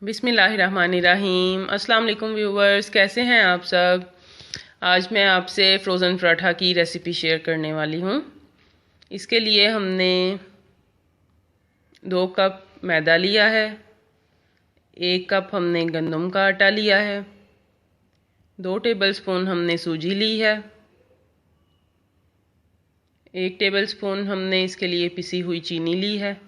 बिस्मिल्लाहिर्रहमानिर्रहीम। अस्सलाम वालेकुम व्यूवर्स, कैसे हैं आप सब। आज मैं आपसे फ्रोज़न पराठा की रेसिपी शेयर करने वाली हूँ। इसके लिए हमने 2 कप मैदा लिया है, 1 कप हमने गंदम का आटा लिया है, 2 टेबलस्पून हमने सूजी ली है, 1 टेबलस्पून हमने इसके लिए पिसी हुई चीनी ली है,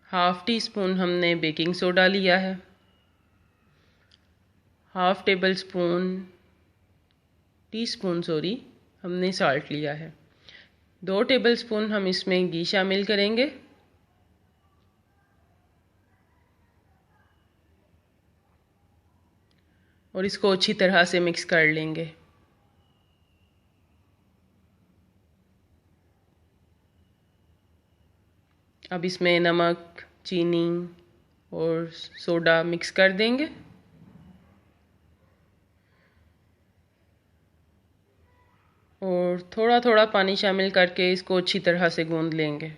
हाफ़ टी स्पून हमने बेकिंग सोडा लिया है, हाफ़ टीस्पून हमने साल्ट लिया है। 2 टेबलस्पून हम इसमें घी शामिल करेंगे और इसको अच्छी तरह से मिक्स कर लेंगे। अब इसमें नमक, चीनी और सोडा मिक्स कर देंगे और थोड़ा थोड़ा पानी शामिल करके इसको अच्छी तरह से गूंद लेंगे।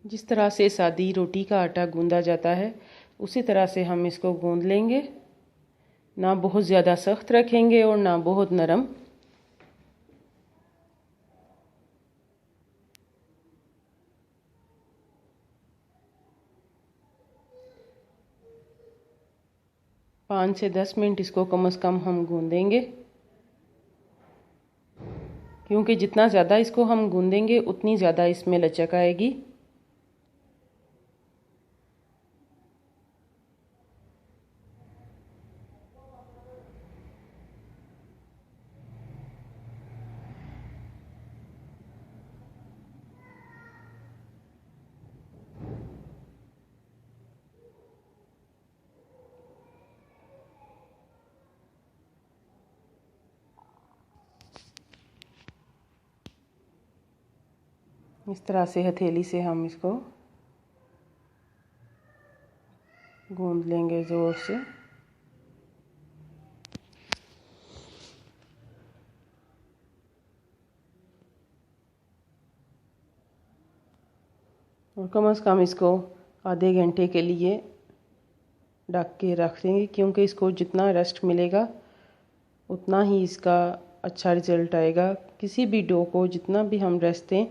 जिस तरह से सादी रोटी का आटा गूंदा जाता है उसी तरह से हम इसको गूंद लेंगे। ना बहुत ज़्यादा सख्त रखेंगे और ना बहुत नरम। पाँच से 10 मिनट इसको कम से कम हम गूंदेंगे, क्योंकि जितना ज़्यादा इसको हम गूंदेंगे उतनी ज़्यादा इसमें लचक आएगी। इस तरह से हथेली से हम इसको गूंद लेंगे ज़ोर से। और कम से कम इसको आधे घंटे के लिए ढक के रख देंगे, क्योंकि इसको जितना रेस्ट मिलेगा उतना ही इसका अच्छा रिज़ल्ट आएगा। किसी भी डो को जितना भी हम रेस्ट दें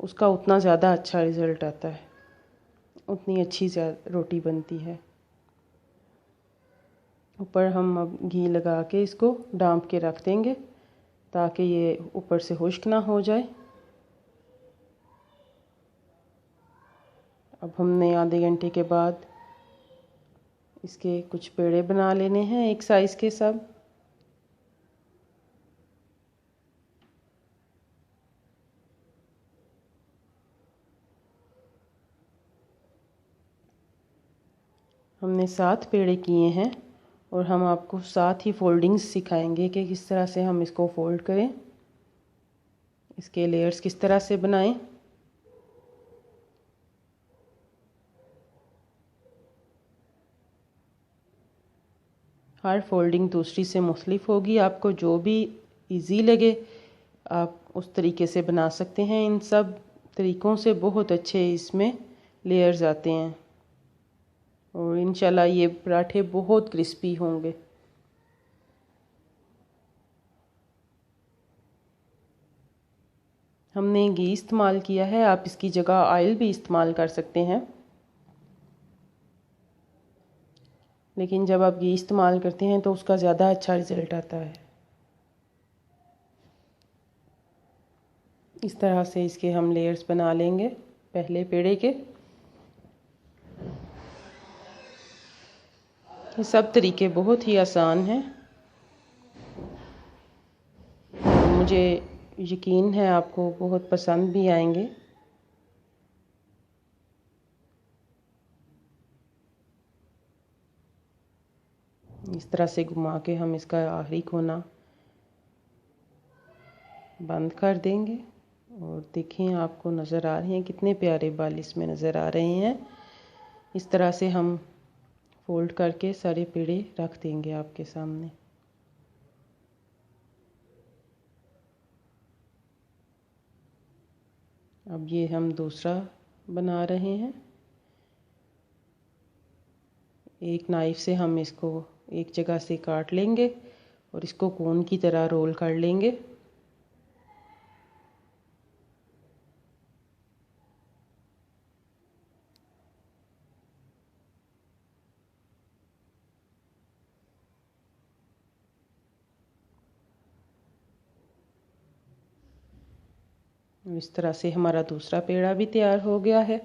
उसका उतना ज़्यादा अच्छा रिज़ल्ट आता है, उतनी अच्छी रोटी बनती है। ऊपर हम अब घी लगा के इसको ढाँप के रख देंगे ताकि ये ऊपर से खुश्क ना हो जाए। अब हमने आधे घंटे के बाद इसके कुछ पेड़े बना लेने हैं एक साइज़ के सब। हमने 7 पेड़े किए हैं और हम आपको साथ ही फोल्डिंग्स सिखाएंगे कि किस तरह से हम इसको फोल्ड करें, इसके लेयर्स किस तरह से बनाएं। हर फोल्डिंग दूसरी से मुख्तलिफ होगी, आपको जो भी इजी लगे आप उस तरीके से बना सकते हैं। इन सब तरीक़ों से बहुत अच्छे इसमें लेयर्स आते हैं और इंशाल्लाह ये पराठे बहुत क्रिस्पी होंगे। हमने घी इस्तेमाल किया है, आप इसकी जगह ऑयल भी इस्तेमाल कर सकते हैं, लेकिन जब आप घी इस्तेमाल करते हैं तो उसका ज़्यादा अच्छा रिज़ल्ट आता है। इस तरह से इसके हम लेयर्स बना लेंगे पहले पेड़े के। ये सब तरीके बहुत ही आसान हैं, मुझे यकीन है आपको बहुत पसंद भी आएंगे। इस तरह से घुमा के हम इसका आखिरी कोना बंद कर देंगे और देखें, आपको नज़र आ रहे हैं कितने प्यारे बाल इसमें नज़र आ रहे हैं। इस तरह से हम फोल्ड करके सारे पेड़े रख देंगे आपके सामने। अब ये हम दूसरा बना रहे हैं। एक नाइफ से हम इसको एक जगह से काट लेंगे और इसको कोन की तरह रोल कर लेंगे। इस तरह से हमारा दूसरा पेड़ा भी तैयार हो गया है।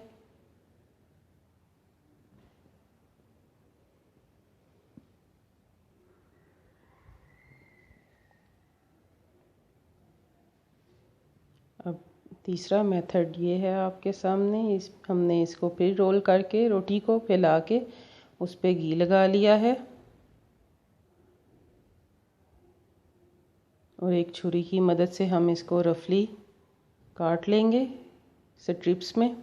अब तीसरा मेथड ये है आपके सामने। हमने इसको फिर रोल करके रोटी को फैला के उस पे घी लगा लिया है और एक छुरी की मदद से हम इसको रफली काट लेंगे स्ट्रिप्स में।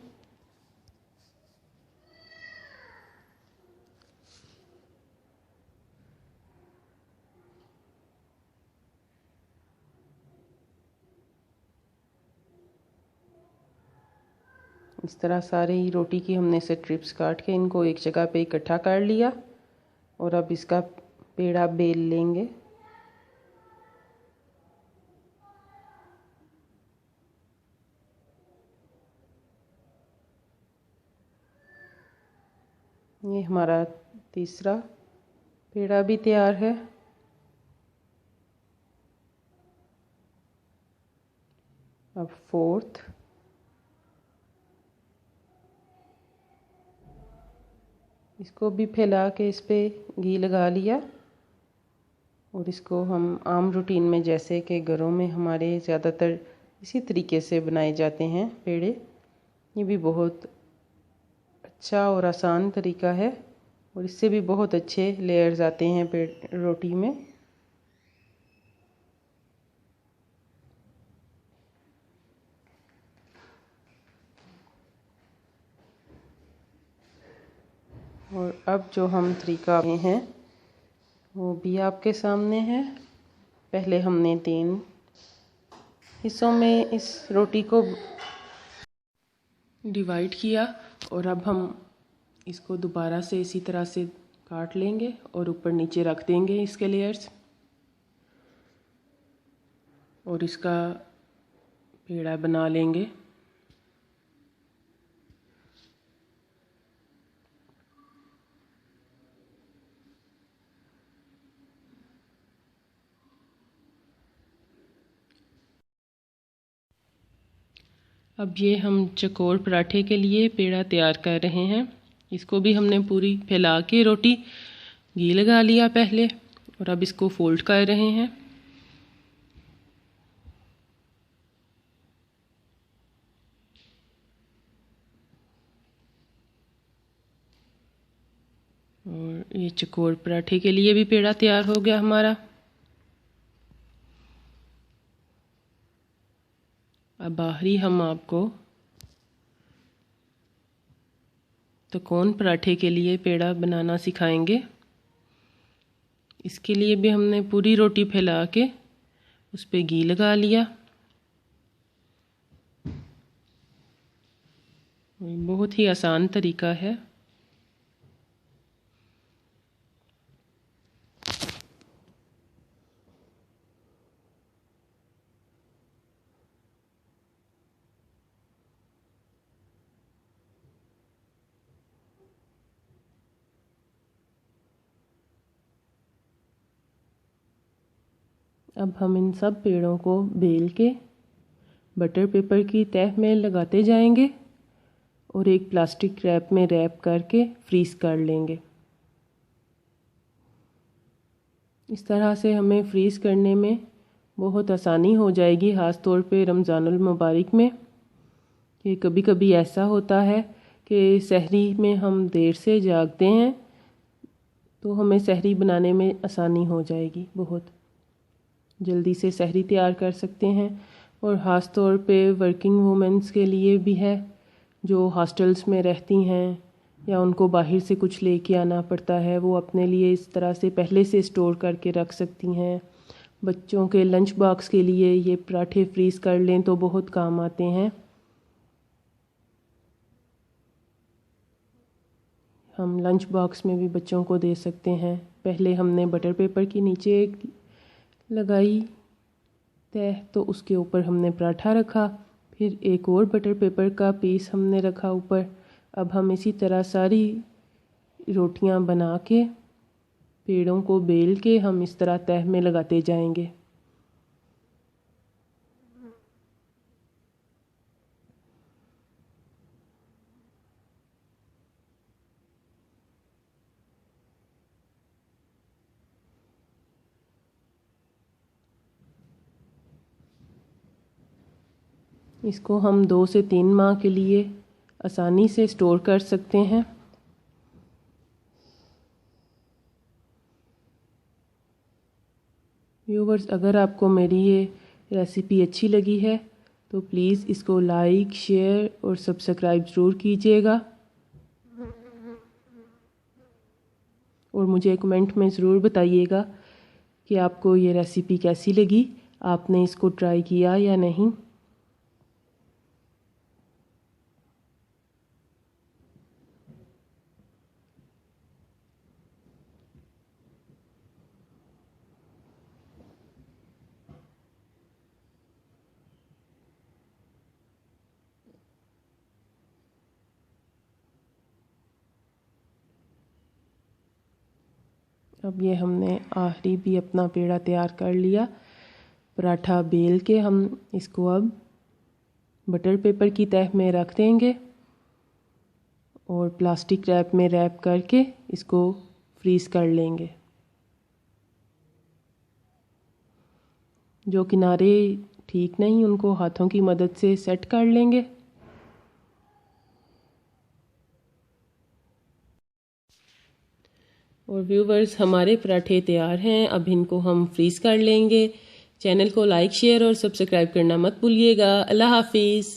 इस तरह सारे ही रोटी की हमने स्ट्रिप्स काट के इनको एक जगह पे इकट्ठा कर लिया और अब इसका पेड़ा बेल लेंगे। ये हमारा तीसरा पेड़ा भी तैयार है। अब फोर्थ, इसको भी फैला के इस पे घी लगा लिया और इसको हम आम रूटीन में जैसे कि घरों में हमारे ज़्यादातर इसी तरीके से बनाए जाते हैं पेड़े, ये भी बहुत अच्छा और आसान तरीका है और इससे भी बहुत अच्छे लेयर्स आते हैं पेड़ रोटी में। और अब जो हम तरीका हैं वो भी आपके सामने है। पहले हमने 3 हिस्सों में इस रोटी को डिवाइड किया और अब हम इसको दोबारा से इसी तरह से काट लेंगे और ऊपर नीचे रख देंगे इसके लेयर्स और इसका पेड़ा बना लेंगे। अब ये हम चकोर पराठे के लिए पेड़ा तैयार कर रहे हैं। इसको भी हमने पूरी फैला के रोटी घी लगा लिया पहले और अब इसको फोल्ड कर रहे हैं। और ये चकोर पराठे के लिए भी पेड़ा तैयार हो गया हमारा। अब बाहरी हम आपको त्रिकोण पराठे के लिए पेड़ा बनाना सिखाएंगे। इसके लिए भी हमने पूरी रोटी फैला के उस पे घी लगा लिया। बहुत ही आसान तरीका है। अब हम इन सब पेड़ों को बेल के बटर पेपर की तह में लगाते जाएंगे और एक प्लास्टिक रैप में रैप करके फ्रीज कर लेंगे। इस तरह से हमें फ्रीज़ करने में बहुत आसानी हो जाएगी, ख़ास तौर पे रमज़ानुल मुबारक में। कि कभी कभी ऐसा होता है कि सहरी में हम देर से जागते हैं तो हमें सहरी बनाने में आसानी हो जाएगी, बहुत जल्दी से सहरी तैयार कर सकते हैं और ख़ास तौर पे वर्किंग वुमेंस के लिए भी है जो हॉस्टल्स में रहती हैं या उनको बाहर से कुछ लेके आना पड़ता है, वो अपने लिए इस तरह से पहले से स्टोर करके रख सकती हैं। बच्चों के लंच बॉक्स के लिए ये पराठे फ्रीज़ कर लें तो बहुत काम आते हैं। हम लंच बॉक्स में भी बच्चों को दे सकते हैं। पहले हमने बटर पेपर के नीचे लगाई तह, तो उसके ऊपर हमने पराठा रखा, फिर एक और बटर पेपर का पीस हमने रखा ऊपर। अब हम इसी तरह सारी रोटियां बना के पेड़ों को बेल के हम इस तरह तह में लगाते जाएंगे। इसको हम 2 से 3 माह के लिए आसानी से स्टोर कर सकते हैं। व्यूवर्स, अगर आपको मेरी ये रेसिपी अच्छी लगी है तो प्लीज़ इसको लाइक, शेयर और सब्सक्राइब ज़रूर कीजिएगा और मुझे कमेंट में ज़रूर बताइएगा कि आपको ये रेसिपी कैसी लगी, आपने इसको ट्राई किया या नहीं। अब ये हमने आखिरी भी अपना पेड़ा तैयार कर लिया। पराठा बेल के हम इसको अब बटर पेपर की तह में रख देंगे और प्लास्टिक रैप में रैप करके इसको फ्रीज़ कर लेंगे। जो किनारे ठीक नहीं उनको हाथों की मदद से सेट कर लेंगे। और व्यूवर्स, हमारे पराठे तैयार हैं। अब इनको हम फ्रीज़ कर लेंगे। चैनल को लाइक, शेयर और सब्सक्राइब करना मत भूलिएगा। अल्लाह हाफिज़।